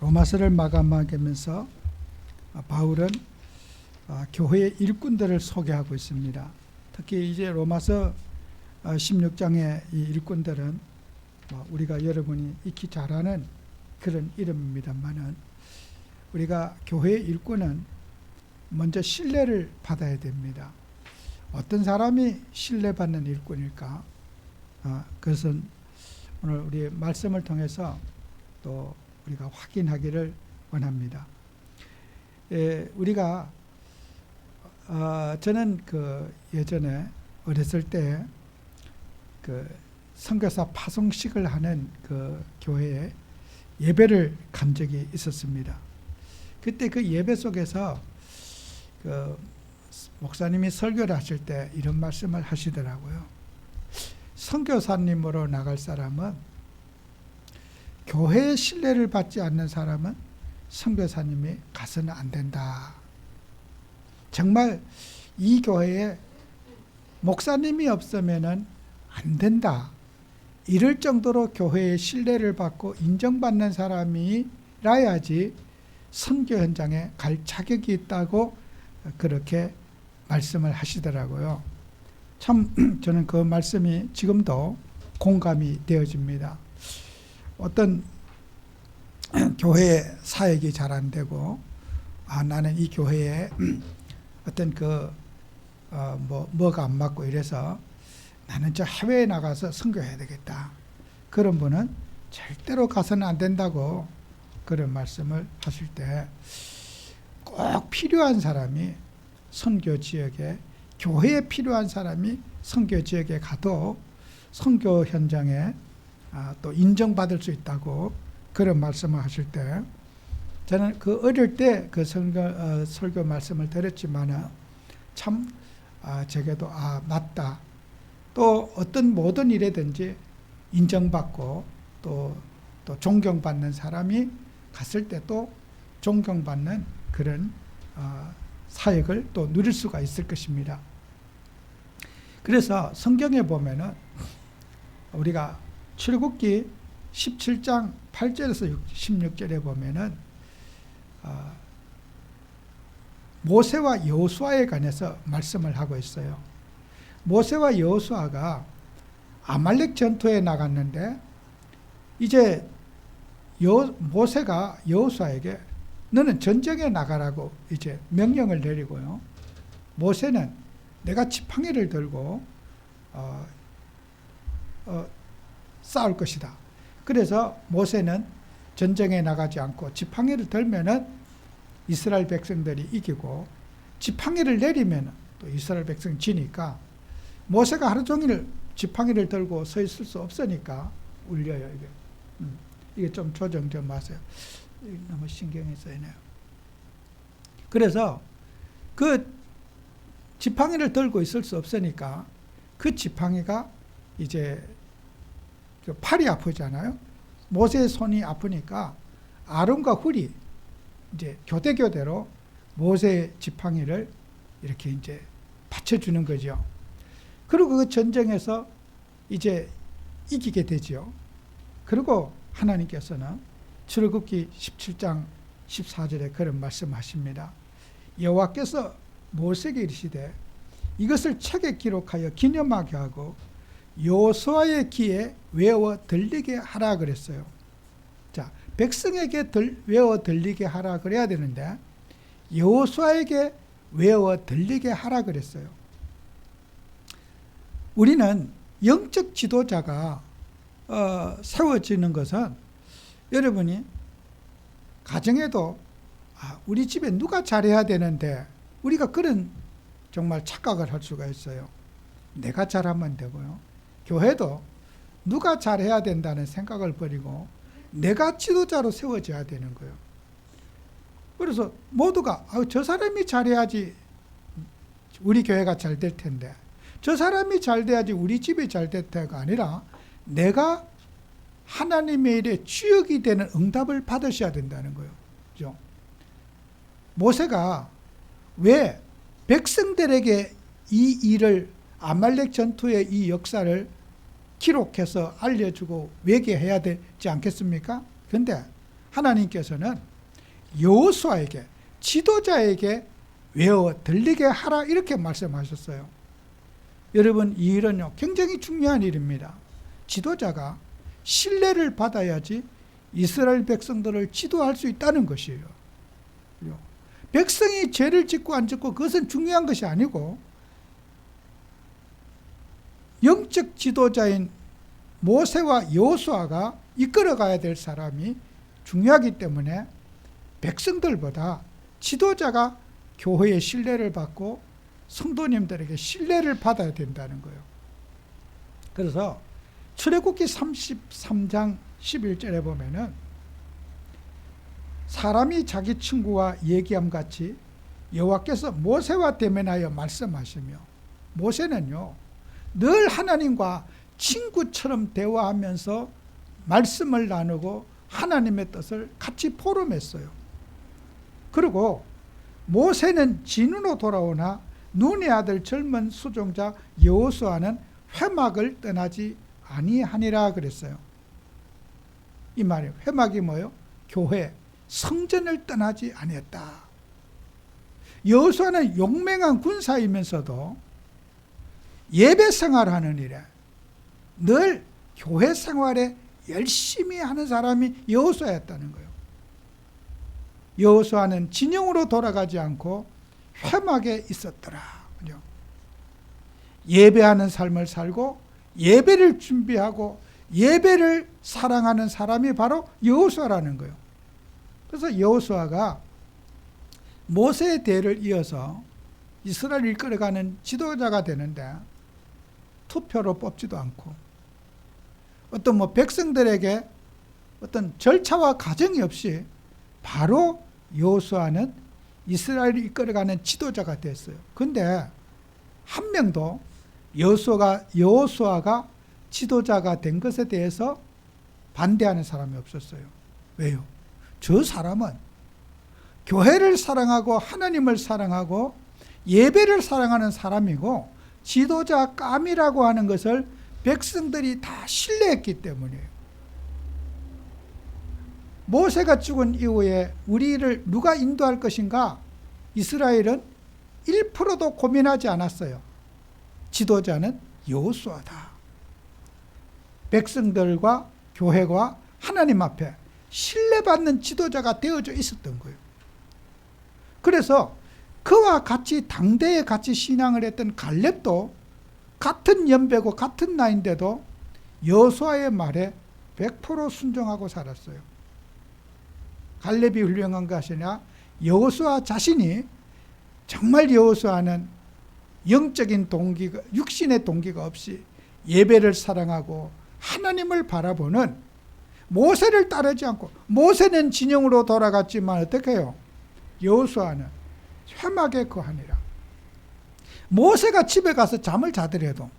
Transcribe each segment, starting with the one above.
로마서를 마감하면서 바울은 교회의 일꾼들을 소개하고 있습니다. 특히 이제 로마서 16장의 이 일꾼들은 우리가 여러분이 익히 잘 아는 그런 이름입니다만은, 우리가 교회의 일꾼은 먼저 신뢰를 받아야 됩니다. 어떤 사람이 신뢰받는 일꾼일까? 그것은 오늘 우리 말씀을 통해서 또 우리가 확인하기를 원합니다. 우리가 저는 예전에 어렸을 때 선교사 파송식을 하는 교회에 예배를 간 적이 있었습니다. 그때 그 예배 속에서 목사님이 설교를 하실 때 이런 말씀을 하시더라고요. 선교사님으로 나갈 사람은, 교회의 신뢰를 받지 않는 사람은 선교사님이 가서는 안 된다. 정말 이 교회에 목사님이 없으면은 안 된다. 이럴 정도로 교회의 신뢰를 받고 인정받는 사람이라야지 선교 현장에 갈 자격이 있다고 그렇게 말씀을 하시더라고요. 참 저는 그 말씀이 지금도 공감이 되어집니다. 어떤 교회 사역이 잘 안 되고, 나는 이 교회에 어떤 뭐가 안 맞고 이래서 나는 저 해외에 나가서 선교해야 되겠다. 그런 분은 절대로 가서는 안 된다고 그런 말씀을 하실 때, 꼭 필요한 사람이 선교 지역에, 교회에 필요한 사람이 선교 지역에 가도 선교 현장에 또 인정받을 수 있다고 그런 말씀을 하실 때, 저는 어릴 때 설교 말씀을 들었지만 참 제게도 맞다. 또 어떤 모든 일에든지 인정받고 또 존경받는 사람이 갔을 때 또 존경받는 그런 사역을 또 누릴 수가 있을 것입니다. 그래서 성경에 보면은 우리가 출애굽기 17장 8절에서 16절에 보면은 모세와 여호수아에 관해서 말씀을 하고 있어요. 모세와 여호수아가 아말렉 전투에 나갔는데, 이제 모세가 여호수아에게 너는 전쟁에 나가라고 이제 명령을 내리고요. 모세는 내가 지팡이를 들고 싸울 것이다. 그래서 모세는 전쟁에 나가지 않고 지팡이를 들면은 이스라엘 백성들이 이기고, 지팡이를 내리면은 또 이스라엘 백성이 지니까, 모세가 하루 종일 지팡이를 들고 서 있을 수 없으니까 울려요. 이게 좀 조정 좀 하세요. 너무 신경이 쓰이네요. 그래서 그 지팡이를 들고 있을 수 없으니까 그 지팡이가 이제 팔이 아프잖아요. 모세의 손이 아프니까 아론과 훌이 이제 교대로 모세의 지팡이를 이렇게 이제 받쳐주는 거죠. 그리고 그 전쟁에서 이제 이기게 되죠. 그리고 하나님께서는 출애굽기 17장 14절에 그런 말씀하십니다. 여호와께서 모세에게 이르시되 이것을 책에 기록하여 기념하게 하고 여호수아의 귀에 외워 들리게 하라 그랬어요. 자, 백성에게 외워 들리게 하라 그래야 되는데 여호수아에게 외워 들리게 하라 그랬어요. 우리는 영적 지도자가 세워지는 것은, 여러분이 가정에도 우리 집에 누가 잘해야 되는데 우리가 그런 정말 착각을 할 수가 있어요. 내가 잘하면 되고요. 교회도 누가 잘해야 된다는 생각을 버리고 내가 지도자로 세워져야 되는 거예요. 그래서 모두가 저 사람이 잘해야지 우리 교회가 잘 될 텐데, 저 사람이 잘 돼야지 우리 집이 잘 될 테가 아니라, 내가 하나님의 일에 주역이 되는 응답을 받으셔야 된다는 거예요. 그죠? 모세가 왜 백성들에게 이 일을, 아말렉 전투의 이 역사를 기록해서 알려주고 외계해야 되지 않겠습니까? 그런데 하나님께서는 여호수아에게, 지도자에게 외워 들리게 하라 이렇게 말씀하셨어요. 여러분, 이 일은요 굉장히 중요한 일입니다. 지도자가 신뢰를 받아야지 이스라엘 백성들을 지도할 수 있다는 것이에요. 백성이 죄를 짓고 안 짓고 그것은 중요한 것이 아니고, 영적 지도자인 모세와 여호수아가 이끌어가야 될 사람이 중요하기 때문에 백성들보다 지도자가 교회의 신뢰를 받고 성도님들에게 신뢰를 받아야 된다는 거예요. 그래서 출애굽기 33장 11절에 보면은 사람이 자기 친구와 얘기함 같이 여호와께서 모세와 대면하여 말씀하시며, 모세는요 늘 하나님과 친구처럼 대화하면서 말씀을 나누고 하나님의 뜻을 같이 포럼했어요. 그리고 모세는 진으로 돌아오나 눈의 아들 젊은 수종자 여호수아는 회막을 떠나지 아니하니라 그랬어요. 이 말이 회막이 뭐예요? 교회, 성전을 떠나지 아니했다. 여호수아는 용맹한 군사이면서도 예배 생활하는 일에, 늘 교회 생활에 열심히 하는 사람이 여호수아였다는 거예요. 여호수아는 진영으로 돌아가지 않고 회막에 있었더라. 예배하는 삶을 살고 예배를 준비하고 예배를 사랑하는 사람이 바로 여호수아라는 거예요. 그래서 여호수아가 모세의 대를 이어서 이스라엘을 이끌어가는 지도자가 되는데 투표로 뽑지도 않고 어떤 백성들에게 어떤 절차와 과정이 없이 바로 여호수아는 이스라엘을 이끌어가는 지도자가 됐어요. 그런데 한 명도 여호수아가 지도자가 된 것에 대해서 반대하는 사람이 없었어요. 왜요? 저 사람은 교회를 사랑하고 하나님을 사랑하고 예배를 사랑하는 사람이고 지도자 감이라고 하는 것을 백성들이 다 신뢰했기 때문이에요. 모세가 죽은 이후에 우리를 누가 인도할 것인가? 이스라엘은 1%도 고민하지 않았어요. 지도자는 여호수아다. 백성들과 교회가 하나님 앞에 신뢰받는 지도자가 되어져 있었던 거예요. 그래서 그와 같이 당대에 같이 신앙을 했던 갈렙도 같은 연배고 같은 나이인데도 여호수아의 말에 100% 순종하고 살았어요. 갈렙이 훌륭한 것이 아니라 여호수아 자신이, 정말 여호수아는 영적인 동기가, 육신의 동기가 없이 예배를 사랑하고 하나님을 바라보는, 모세를 따르지 않고, 모세는 진영으로 돌아갔지만 어떻게 해요? 여호수아는 회막에 거하니라. 모세가 집에 가서 잠을 자더라도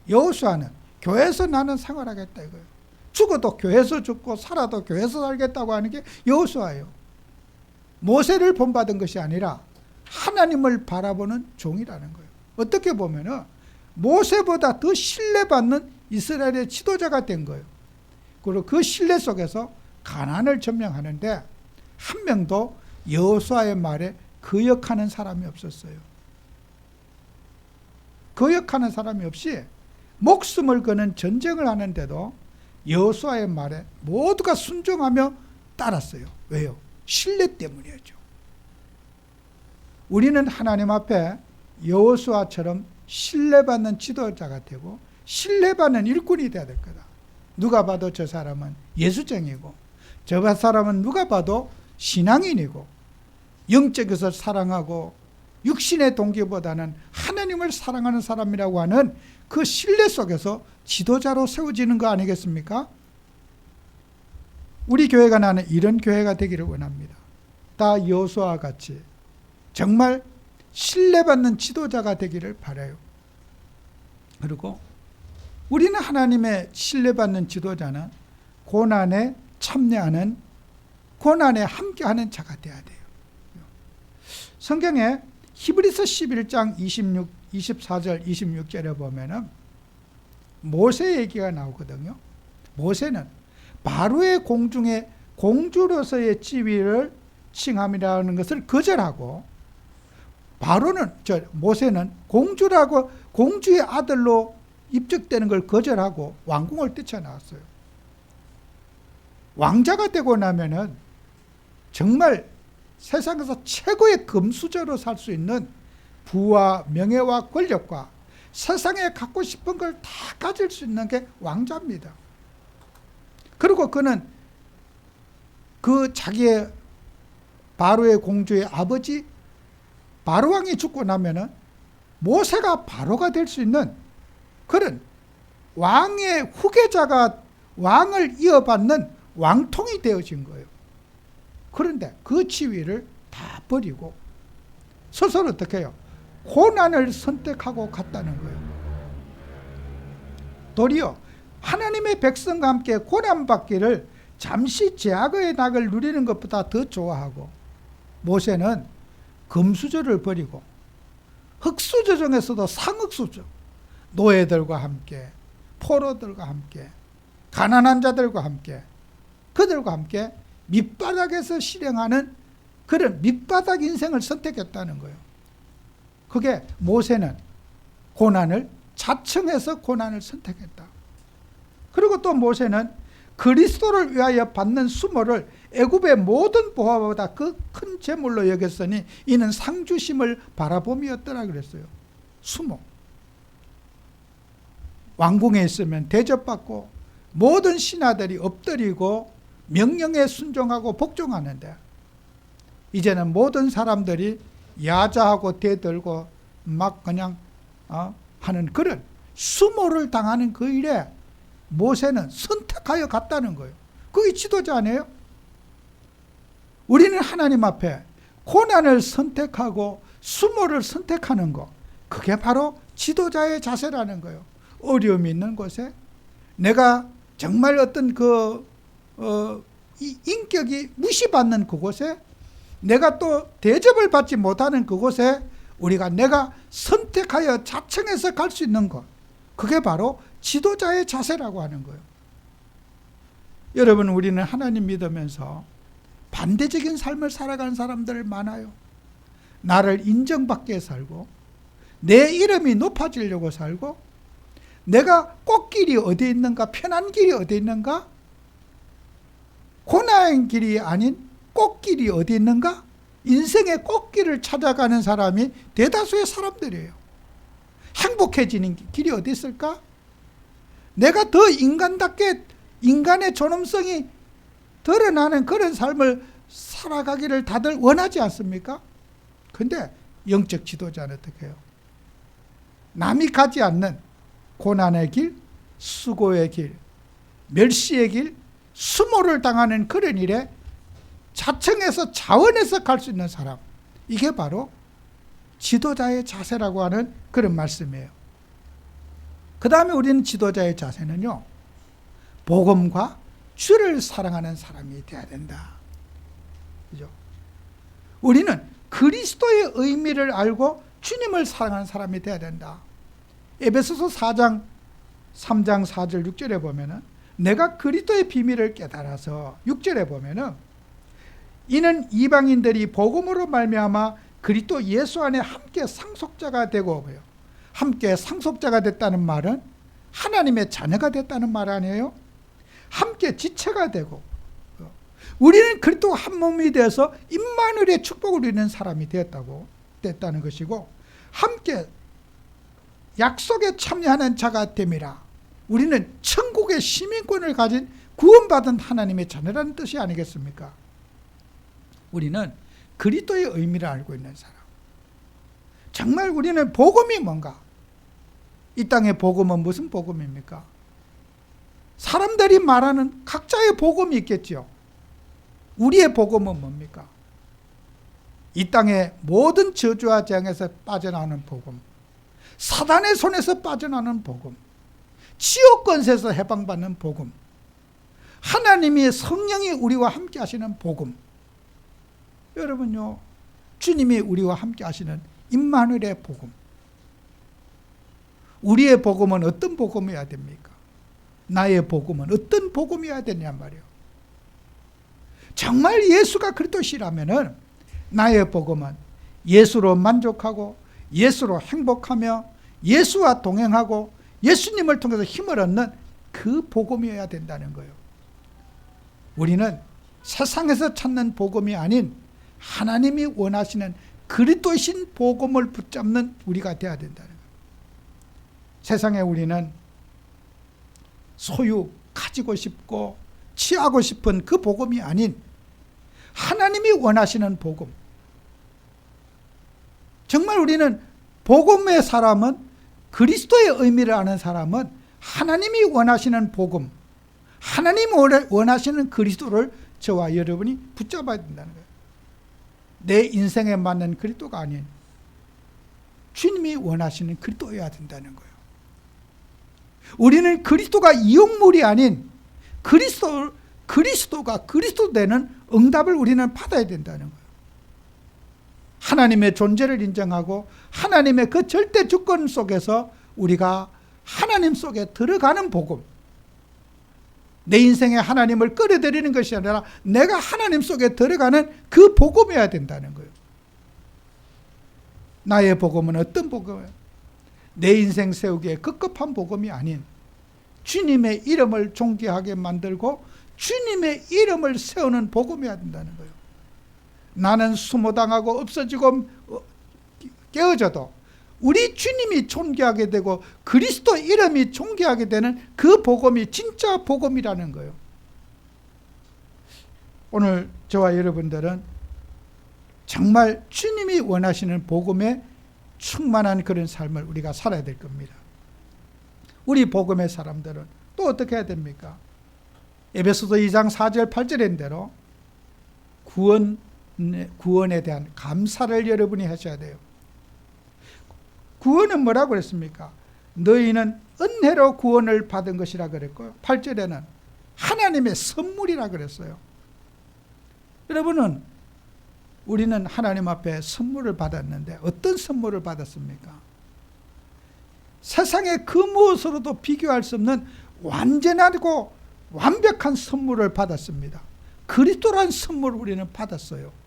여호수아는 교회에서 나는 생활하겠다 이거예요. 죽어도 교회에서 죽고 살아도 교회에서 살겠다고 하는 게 여호수아예요. 모세를 본받은 것이 아니라 하나님을 바라보는 종이라는 거예요. 어떻게 보면은 모세보다 더 신뢰받는 이스라엘의 지도자가 된 거예요. 그리고 그 신뢰 속에서 가나안을 점령하는데 한 명도 여호수아의 말에 거역하는 사람이 없었어요. 거역하는 사람이 없이 목숨을 거는 전쟁을 하는데도 여호수아의 말에 모두가 순종하며 따랐어요. 왜요? 신뢰 때문이었죠. 우리는 하나님 앞에 여호수아처럼 신뢰받는 지도자가 되고 신뢰받는 일꾼이 되어야 될 거다. 누가 봐도 저 사람은 예수쟁이고 저 사람은 누가 봐도 신앙인이고 영적에서 사랑하고 육신의 동기보다는 하나님을 사랑하는 사람이라고 하는 그 신뢰 속에서 지도자로 세워지는 거 아니겠습니까? 우리 교회가 나는 이런 교회가 되기를 원합니다. 다 여호수아와 같이 정말 신뢰받는 지도자가 되기를 바라요. 그리고 우리는 하나님의 신뢰받는 지도자는 고난에 참여하는, 고난에 함께하는 자가 되어야 돼요. 성경에 히브리서 11장 24절 26절에 보면은 모세 얘기가 나오거든요. 모세는 바로의 공중에 공주로서의 지위를 칭함이라는 것을 거절하고, 모세는 공주의 아들로 입적되는 걸 거절하고 왕궁을 뛰쳐나왔어요. 왕자가 되고 나면은 정말 세상에서 최고의 금수저로 살 수 있는 부와 명예와 권력과 세상에 갖고 싶은 걸 다 가질 수 있는 게 왕자입니다. 그리고 그는 그 자기의 바로의 공주의 아버지 바로왕이 죽고 나면은 모세가 바로가 될 수 있는 그런 왕의 후계자가 왕을 이어받는 왕통이 되어진 거예요. 그런데 그 지위를 다 버리고 스스로 어떻게 해요? 고난을 선택하고 갔다는 거예요. 도리어 하나님의 백성과 함께 고난받기를 잠시 제약의 낙을 누리는 것보다 더 좋아하고, 모세는 금수저를 버리고 흙수저 중에서도 상흙수저, 노예들과 함께, 포로들과 함께, 가난한 자들과 함께, 그들과 함께 밑바닥에서 실행하는 그런 밑바닥 인생을 선택했다는 거예요. 그게 모세는 자청해서 고난을 선택했다. 그리고 또 모세는 그리스도를 위하여 받는 수모를 애굽의 모든 보화보다 그 큰 재물로 여겼으니 이는 상주심을 바라봄이었더라 그랬어요. 수모. 왕궁에 있으면 대접받고 모든 신하들이 엎드리고 명령에 순종하고 복종하는데, 이제는 모든 사람들이 야자하고 대들고 막 그냥 하는 그런 수모를 당하는 그 일에 모세는 선택하여 갔다는 거예요. 그게 지도자 아니에요? 우리는 하나님 앞에 고난을 선택하고 수모를 선택하는 거, 그게 바로 지도자의 자세라는 거예요. 어려움이 있는 곳에, 내가 정말 어떤 인격이 무시받는 그곳에, 내가 또 대접을 받지 못하는 그곳에 내가 선택하여 자청해서 갈 수 있는 것, 그게 바로 지도자의 자세라고 하는 거예요. 여러분, 우리는 하나님 믿으면서 반대적인 삶을 살아가는 사람들 많아요. 나를 인정받게 살고, 내 이름이 높아지려고 살고, 내가 꽃길이 어디 있는가, 편한 길이 어디 있는가, 고난의 길이 아닌 꽃길이 어디 있는가, 인생의 꽃길을 찾아가는 사람이 대다수의 사람들이에요. 행복해지는 길이 어디 있을까? 내가 더 인간답게 인간의 존엄성이 드러나는 그런 삶을 살아가기를 다들 원하지 않습니까? 근데 영적 지도자는 어떻게 해요? 남이 가지 않는 고난의 길, 수고의 길, 멸시의 길, 수모를 당하는 그런 일에 자청해서 자원해서 갈 수 있는 사람, 이게 바로 지도자의 자세라고 하는 그런 말씀이에요. 그 다음에 우리는 지도자의 자세는요, 복음과 주를 사랑하는 사람이 되어야 된다. 그죠? 우리는 그리스도의 의미를 알고 주님을 사랑하는 사람이 되어야 된다. 에베소서 4장 3장 4절 6절에 보면은 내가 그리스도의 비밀을 깨달아서, 6절에 보면은 이는 이방인들이 복음으로 말미암아 그리스도 예수 안에 함께 상속자가 되고, 함께 상속자가 됐다는 말은 하나님의 자녀가 됐다는 말 아니에요? 함께 지체가 되고, 우리는 그리스도 한 몸이 되어서 임마누엘의 축복을 누리는 사람이 됐다는 것이고, 함께 약속에 참여하는 자가 됨이라. 우리는 천국의 시민권을 가진 구원받은 하나님의 자녀라는 뜻이 아니겠습니까? 우리는 그리스도의 의미를 알고 있는 사람. 정말 우리는 복음이 뭔가? 이 땅의 복음은 무슨 복음입니까? 사람들이 말하는 각자의 복음이 있겠죠. 우리의 복음은 뭡니까? 이 땅의 모든 저주와 재앙에서 빠져나오는 복음, 사단의 손에서 빠져나오는 복음, 지옥 권세에서 해방받는 복음, 하나님의 성령이 우리와 함께 하시는 복음. 여러분요, 주님이 우리와 함께 하시는 임마누엘의 복음. 우리의 복음은 어떤 복음이어야 됩니까? 나의 복음은 어떤 복음이어야 되냐 말이에요. 정말 예수가 그리스도시라면은 나의 복음은 예수로 만족하고 예수로 행복하며 예수와 동행하고 예수님을 통해서 힘을 얻는 그 복음이어야 된다는 거예요. 우리는 세상에서 찾는 복음이 아닌 하나님이 원하시는 그리스도신 복음을 붙잡는 우리가 되어야 된다는 거예요. 세상에 우리는 소유 가지고 싶고 취하고 싶은 그 복음이 아닌 하나님이 원하시는 복음. 정말 우리는 복음의 사람은, 그리스도의 의미를 아는 사람은 하나님이 원하시는 복음, 하나님이 원하시는 그리스도를 저와 여러분이 붙잡아야 된다는 거예요. 내 인생에 맞는 그리스도가 아닌 주님이 원하시는 그리스도여야 된다는 거예요. 우리는 그리스도가 이용물이 아닌 그리스도가 그리스도 되는 응답을 우리는 받아야 된다는 거예요. 하나님의 존재를 인정하고 하나님의 그 절대 주권 속에서 우리가 하나님 속에 들어가는 복음, 내 인생에 하나님을 끌어들이는 것이 아니라 내가 하나님 속에 들어가는 그 복음이어야 된다는 거예요. 나의 복음은 어떤 복음이에요? 내 인생 세우기에 급급한 복음이 아닌 주님의 이름을 존귀하게 만들고 주님의 이름을 세우는 복음이어야 된다는 거예요. 나는 수모당하고 없어지고 깨어져도 우리 주님이 존귀하게 되고 그리스도 이름이 존귀하게 되는 그 복음이 진짜 복음이라는 거예요. 오늘 저와 여러분들은 정말 주님이 원하시는 복음에 충만한 그런 삶을 우리가 살아야 될 겁니다. 우리 복음의 사람들은 또 어떻게 해야 됩니까? 에베소서 2장 4절 8절인 대로 구원에 대한 감사를 여러분이 하셔야 돼요. 구원은 뭐라고 그랬습니까? 너희는 은혜로 구원을 받은 것이라 그랬고요. 8절에는 하나님의 선물이라 그랬어요. 여러분은 우리는 하나님 앞에 선물을 받았는데 어떤 선물을 받았습니까? 세상의 그 무엇으로도 비교할 수 없는 완전하고 완벽한 선물을 받았습니다. 그리스도라는 선물을 우리는 받았어요.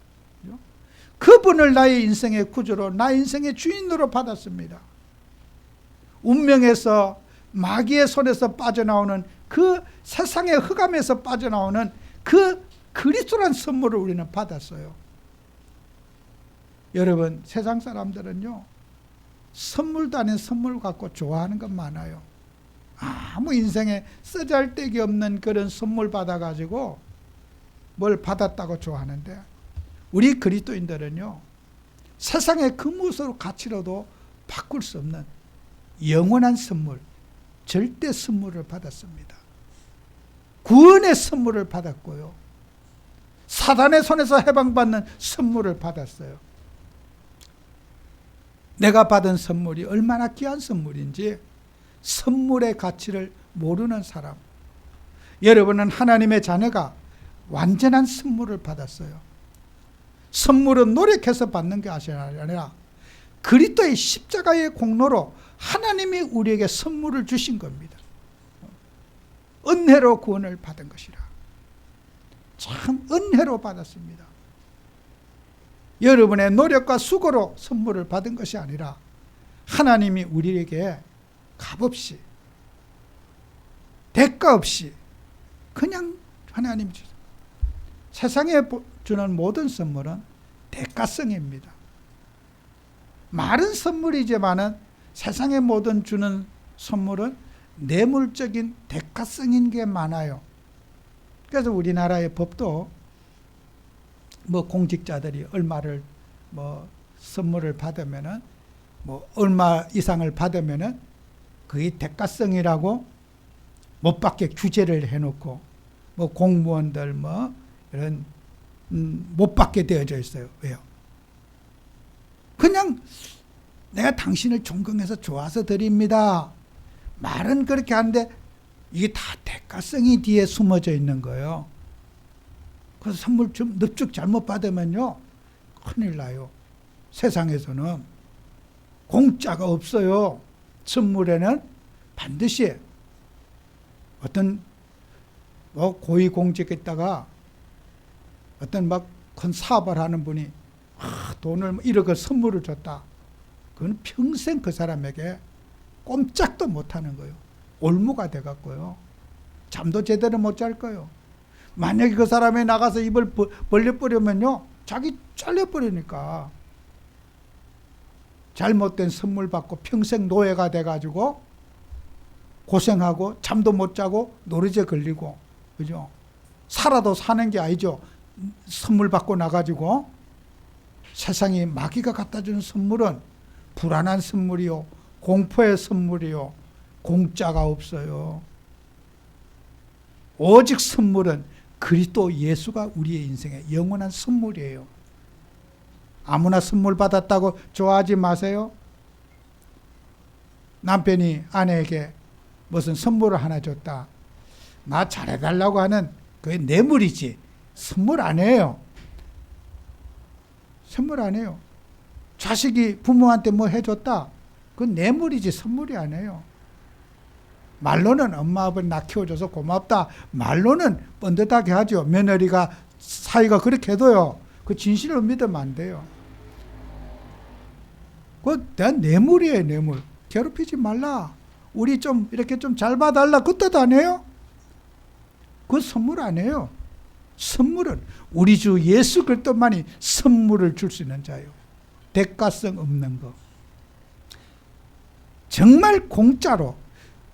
그분을 나의 인생의 구주로, 나의 인생의 주인으로 받았습니다. 운명에서, 마귀의 손에서 빠져나오는 그 세상의 흑암에서 빠져나오는 그 그리스도라는 선물을 우리는 받았어요. 여러분, 세상 사람들은요, 선물도 아닌 선물 갖고 좋아하는 것 많아요. 아무 인생에 쓰잘데기 없는 그런 선물 받아가지고 뭘 받았다고 좋아하는데, 우리 그리스도인들은요, 세상의 그 무엇으로 가치로도 바꿀 수 없는 영원한 선물, 절대 선물을 받았습니다. 구원의 선물을 받았고요, 사단의 손에서 해방받는 선물을 받았어요. 내가 받은 선물이 얼마나 귀한 선물인지 선물의 가치를 모르는 사람, 여러분은 하나님의 자녀가 완전한 선물을 받았어요. 선물은 노력해서 받는 게 아니라 그리스도의 십자가의 공로로 하나님이 우리에게 선물을 주신 겁니다. 은혜로 구원을 받은 것이라. 참 은혜로 받았습니다. 여러분의 노력과 수고로 선물을 받은 것이 아니라 하나님이 우리에게 값없이, 대가 없이 그냥 하나님이 주세요. 세상에 주는 모든 선물은 대가성입니다. 말은 선물이지만은 세상의 모든 주는 선물은 뇌물적인 대가성인 게 많아요. 그래서 우리나라의 법도 공직자들이 얼마를 선물을 받으면은 얼마 이상을 받으면은 그게 대가성이라고 못 받게 규제를 해놓고 공무원들 이런 못 받게 되어져 있어요. 왜요? 그냥 내가 당신을 존경해서 좋아서 드립니다. 말은 그렇게 하는데 이게 다 대가성이 뒤에 숨어져 있는 거예요. 그래서 선물 좀 넙죽 잘못 받으면요, 큰일 나요. 세상에서는 공짜가 없어요. 선물에는 반드시 어떤 고위공직에다가 어떤 막 큰 사업을 하는 분이 돈을 1억을 선물을 줬다. 그건 평생 그 사람에게 꼼짝도 못하는 거예요. 올무가 돼갖고요. 잠도 제대로 못 잘 거예요. 만약에 그 사람이 나가서 입을 벌려버리면요, 자기 잘려버리니까. 잘못된 선물 받고 평생 노예가 돼가지고 고생하고 잠도 못 자고 노르제 걸리고, 그죠? 살아도 사는 게 아니죠. 선물 받고 나가지고. 세상에 마귀가 갖다 주는 선물은 불안한 선물이요, 공포의 선물이요, 공짜가 없어요. 오직 선물은 그리스도 예수가 우리의 인생의 영원한 선물이에요. 아무나 선물 받았다고 좋아하지 마세요. 남편이 아내에게 무슨 선물을 하나 줬다. 나 잘해달라고 하는 그게 뇌물이지 선물 아니에요. 선물 아니에요. 자식이 부모한테 뭐 해줬다. 그건 뇌물이지 선물이 아니에요. 말로는 엄마 아버지 나 키워줘서 고맙다. 말로는 뻔듯하게 하죠. 며느리가 사이가 그렇게 해도요. 그 진실을 믿으면 안 돼요. 그건 뇌물이에요. 뇌물. 괴롭히지 말라. 우리 좀 이렇게 좀 잘 봐달라. 그 뜻 아니에요? 그 선물 아니에요. 선물은 우리 주 예수 그리스도만이 선물을 줄 수 있는 자예요. 대가성 없는 거. 정말 공짜로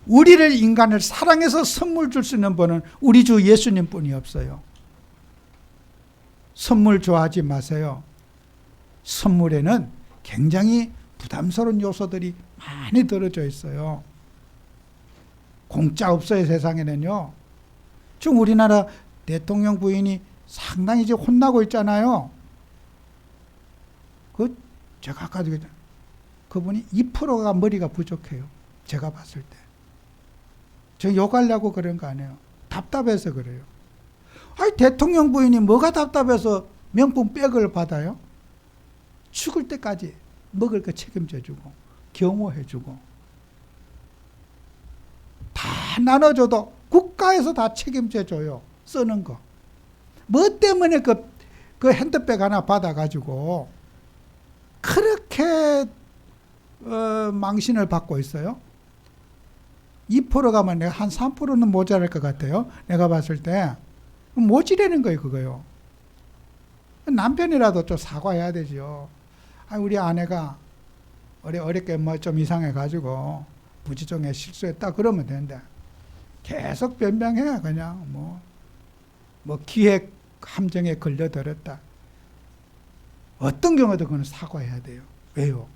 우리를 인간을 사랑해서 선물 줄 수 있는 분은 우리 주 예수님 뿐이 없어요. 선물 좋아하지 마세요. 선물에는 굉장히 부담스러운 요소들이 많이 들어져 있어요. 공짜 없어요. 세상에는요. 지금 우리나라 대통령 부인이 상당히 이제 혼나고 있잖아요. 제가 아까 그분이 2%가 머리가 부족해요. 제가 봤을 때. 저 욕하려고 그런 거 아니에요. 답답해서 그래요. 아니, 대통령 부인이 뭐가 답답해서 명품 백을 받아요? 죽을 때까지 먹을 거 책임져주고, 경호해주고, 다 나눠줘도 국가에서 다 책임져줘요. 쓰는 거. 뭐 때문에 그 핸드백 하나 받아가지고, 그렇게, 망신을 받고 있어요? 2% 가면 내가 한 3%는 모자랄 것 같아요. 내가 봤을 때. 모지라는 거예요, 그거요. 남편이라도 좀 사과해야 되죠. 우리 아내가 어렵게 뭐 좀 이상해가지고 부지중에 실수했다 그러면 되는데 계속 변명해. 그냥 뭐 기획 함정에 걸려들었다. 어떤 경우도 그건 사과해야 돼요. 왜요?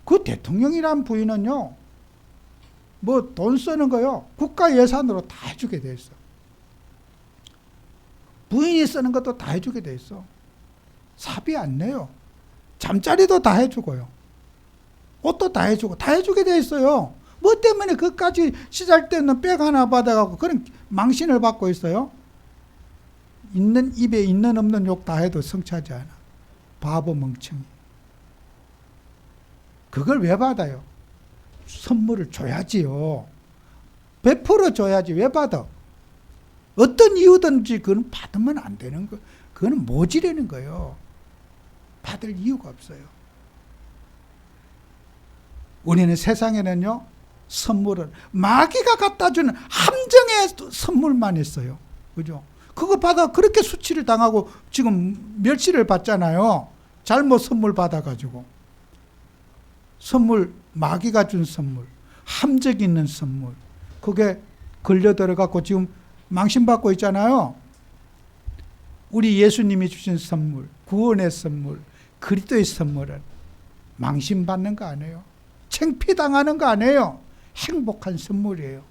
그 대통령이란 부인은요, 뭐 돈 쓰는 거요, 국가 예산으로 다 해주게 돼 있어. 부인이 쓰는 것도 다 해주게 돼 있어. 사비 안 내요. 잠자리도 다 해주고요. 옷도 다 해주고 다 해주게 돼 있어요. 뭐 때문에 그까지 시잘데없는 백 하나 받아갖고 그런 망신을 받고 있어요? 있는 입에 있는 없는 욕 다 해도 성취하지 않아. 바보 멍청이. 그걸 왜 받아요? 선물을 줘야지요. 베풀어 줘야지. 왜 받아? 어떤 이유든지 그건 받으면 안 되는 거. 그건 모지라는 거예요. 받을 이유가 없어요. 우리는 세상에는요, 선물은 마귀가 갖다 주는 함정의 선물만 있어요. 그죠? 그거 받아 그렇게 수치를 당하고 지금 멸시를 받잖아요. 잘못 선물 받아가지고. 선물, 마귀가 준 선물, 함정 있는 선물, 그게 걸려 들어가고 지금 망신받고 있잖아요. 우리 예수님이 주신 선물, 구원의 선물, 그리스도의 선물은 망신받는 거 아니에요. 창피당하는 거 아니에요. 행복한 선물이에요.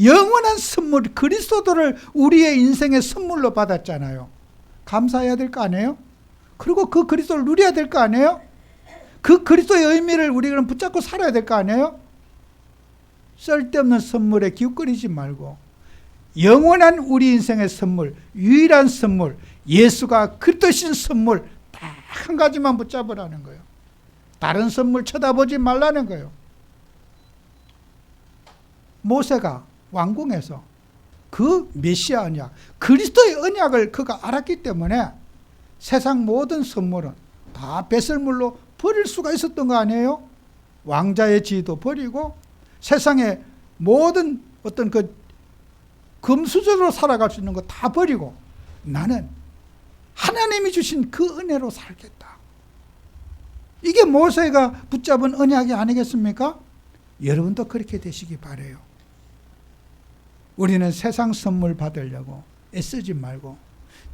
영원한 선물, 그리스도를 우리의 인생의 선물로 받았잖아요. 감사해야 될 거 아니에요? 그리고 그 그리스도를 누려야 될 거 아니에요? 그 그리스도의 의미를 우리가 붙잡고 살아야 될 거 아니에요? 쓸데없는 선물에 기웃거리지 말고 영원한 우리 인생의 선물, 유일한 선물, 예수가 그리스도신 선물 딱 한 가지만 붙잡으라는 거예요. 다른 선물 쳐다보지 말라는 거예요. 모세가 왕궁에서 그 메시아 언약, 그리스도의 언약을 그가 알았기 때문에 세상 모든 선물은 다 배설물로 버릴 수가 있었던 거 아니에요? 왕자의 지위도 버리고 세상의 모든 어떤 그 금수저로 살아갈 수 있는 거 다 버리고 나는 하나님이 주신 그 은혜로 살겠다. 이게 모세가 붙잡은 언약이 아니겠습니까? 여러분도 그렇게 되시기 바라요. 우리는 세상 선물 받으려고 애쓰지 말고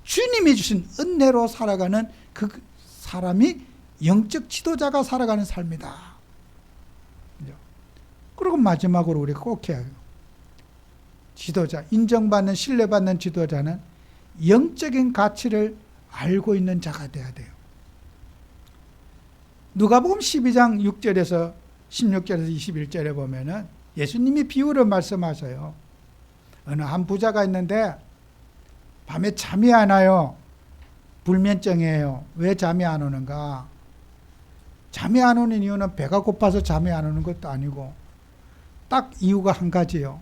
주님이 주신 은혜로 살아가는 그 사람이 영적 지도자가 살아가는 삶이다. 그리고 마지막으로 우리가 꼭 해야 해요. 지도자, 인정받는, 신뢰받는 지도자는 영적인 가치를 알고 있는 자가 돼야 돼요. 누가복음 12장 6절에서 16절에서 21절에 보면은 예수님이 비유를 말씀하셔요. 어느 한 부자가 있는데 밤에 잠이 안 와요. 불면증이에요. 왜 잠이 안 오는가? 잠이 안 오는 이유는 배가 고파서 잠이 안 오는 것도 아니고 딱 이유가 한 가지요.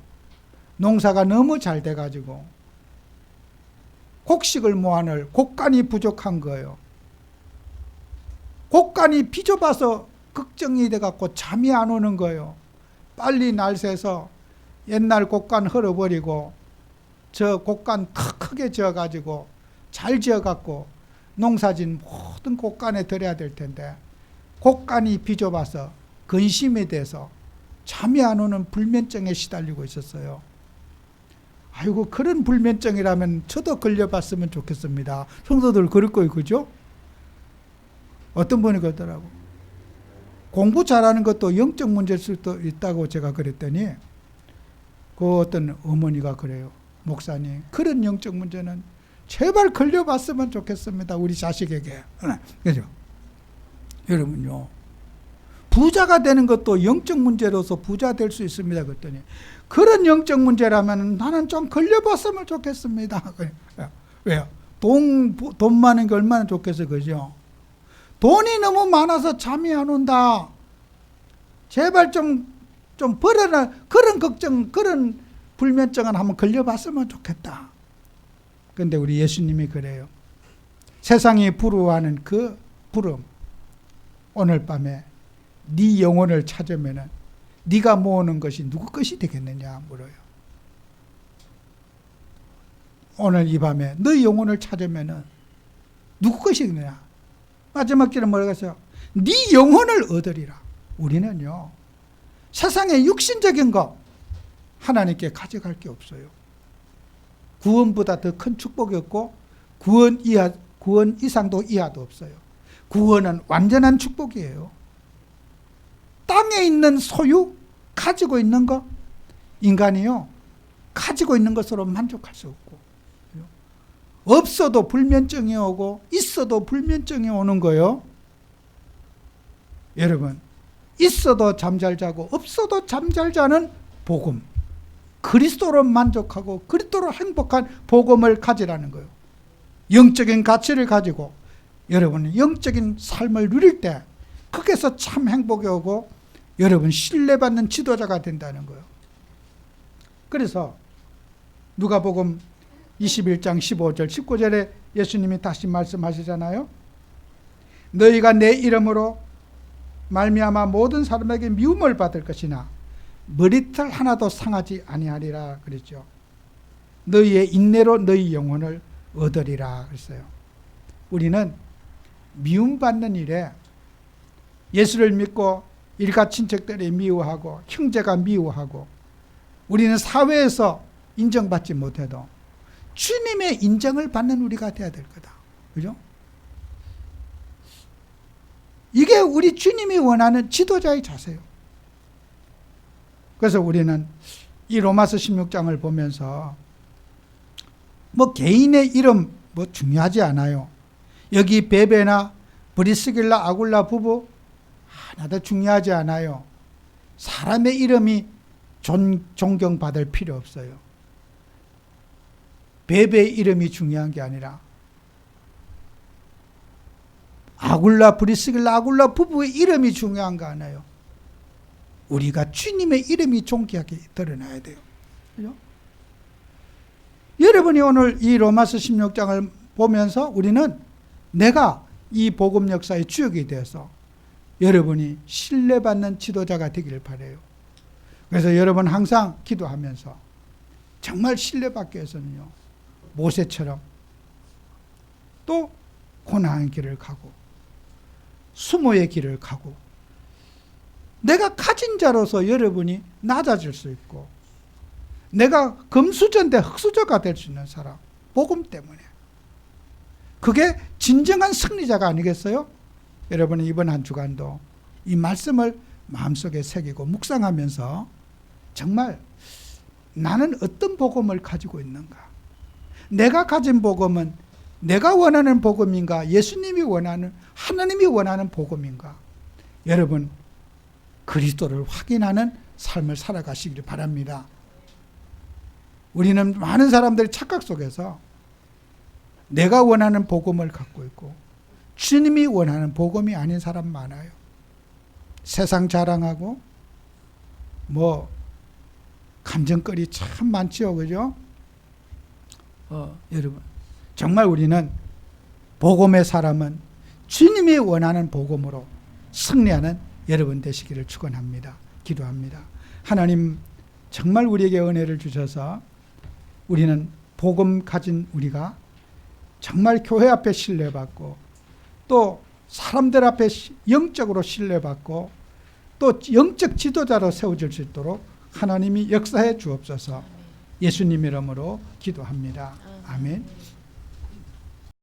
농사가 너무 잘 돼가지고 곡식을 모아낼 곡간이 부족한 거예요. 곡간이 비좁아서 걱정이 돼갖고 잠이 안 오는 거예요. 빨리 날 새서 옛날 곡간 헐어버리고 저 곡간 더 크게 지어가지고 잘 지어갖고 농사진 모든 곡간에 들여야 될 텐데 곡간이 비좁아서 근심이 돼서 잠이 안 오는 불면증에 시달리고 있었어요. 아이고, 그런 불면증이라면 저도 걸려봤으면 좋겠습니다. 성도들 그럴 거예요, 그죠? 어떤 분이 그러더라고. 공부 잘하는 것도 영적 문제일 수도 있다고 제가 그랬더니 그 어떤 어머니가 그래요. 목사님, 그런 영적 문제는 제발 걸려봤으면 좋겠습니다. 우리 자식에게. 그죠? 여러분요, 부자가 되는 것도 영적 문제로서 부자 될 수 있습니다. 그랬더니 그런 영적 문제라면 나는 좀 걸려봤으면 좋겠습니다. 왜요? 돈 많은 게 얼마나 좋겠어요, 그죠? 돈이 너무 많아서 잠이 안 온다. 제발 좀 버려라. 그런 걱정, 그런 불면증은 한번 걸려봤으면 좋겠다. 그런데 우리 예수님이 그래요. 세상이 부러워하는 그 부름, 오늘 밤에 네 영혼을 찾으면은 네가 모으는 것이 누구 것이 되겠느냐 물어요. 오늘 이 밤에 너 영혼을 찾으면은 누구 것이 되느냐. 마지막 길은 뭐라고 했어요? 네 영혼을 얻으리라. 우리는요, 세상의 육신적인 것 하나님께 가져갈 게 없어요. 구원보다 더 큰 축복이 없고 구원 이상도 이하도 없어요. 구원은 완전한 축복이에요. 땅에 있는 소유, 가지고 있는 것, 인간이요, 가지고 있는 것으로 만족할 수 없고, 없어도 불면증이 오고 있어도 불면증이 오는 거요. 여러분, 있어도 잠잘 자고 없어도 잠잘 자는 복음, 그리스도로 만족하고 그리스도로 행복한 복음을 가지라는 거예요. 영적인 가치를 가지고 여러분 영적인 삶을 누릴 때 거기서 참 행복이 오고 여러분 신뢰받는 지도자가 된다는 거예요. 그래서 누가복음 21장 15절 19절에 예수님이 다시 말씀하시잖아요. 너희가 내 이름으로 말미암아 모든 사람에게 미움을 받을 것이나 머리털 하나도 상하지 아니하리라 그랬죠. 너희의 인내로 너희 영혼을 얻으리라 그랬어요. 우리는 미움받는 일에 예수를 믿고 일가 친척들이 미워하고 형제가 미워하고 우리는 사회에서 인정받지 못해도 주님의 인정을 받는 우리가 돼야 될 거다. 그죠? 이게 우리 주님이 원하는 지도자의 자세요. 그래서 우리는 이 로마서 16장을 보면서 뭐 개인의 이름 뭐 중요하지 않아요. 여기 베베나 브리스길라 아굴라 부부 하나도 중요하지 않아요. 사람의 이름이 존경받을 필요 없어요. 베베의 이름이 중요한 게 아니라 아굴라 브리스길라 아굴라 부부의 이름이 중요한 거 아니에요. 우리가 주님의 이름이 존귀하게 드러나야 돼요. 그죠? 여러분이 오늘 이 로마서 16장을 보면서 우리는 내가 이 복음 역사의 주역이 되어서 여러분이 신뢰받는 지도자가 되기를 바라요. 그래서 여러분 항상 기도하면서 정말 신뢰받기 위해서는요, 모세처럼 또 고난의 길을 가고 수모의 길을 가고 내가 가진 자로서 여러분이 낮아질 수 있고 내가 금수저인데 흙수저가 될 수 있는 사람, 복음 때문에. 그게 진정한 승리자가 아니겠어요? 여러분은 이번 한 주간도 이 말씀을 마음속에 새기고 묵상하면서 정말 나는 어떤 복음을 가지고 있는가? 내가 가진 복음은 내가 원하는 복음인가? 예수님이 원하는, 하나님이 원하는 복음인가? 여러분, 그리스도를 확인하는 삶을 살아가시기를 바랍니다. 우리는 많은 사람들의 착각 속에서 내가 원하는 복음을 갖고 있고 주님이 원하는 복음이 아닌 사람 많아요. 세상 자랑하고 뭐 감정거리 참 많지요, 그죠? 여러분, 정말 우리는 복음의 사람은 주님이 원하는 복음으로 승리하는 여러분 되시기를 축원합니다. 기도합니다. 하나님, 정말 우리에게 은혜를 주셔서 우리는 복음 가진 우리가 정말 교회 앞에 신뢰받고 또 사람들 앞에 영적으로 신뢰받고 또 영적 지도자로 세워질 수 있도록 하나님이 역사해 주옵소서. 예수님 이름으로 기도합니다. 아멘.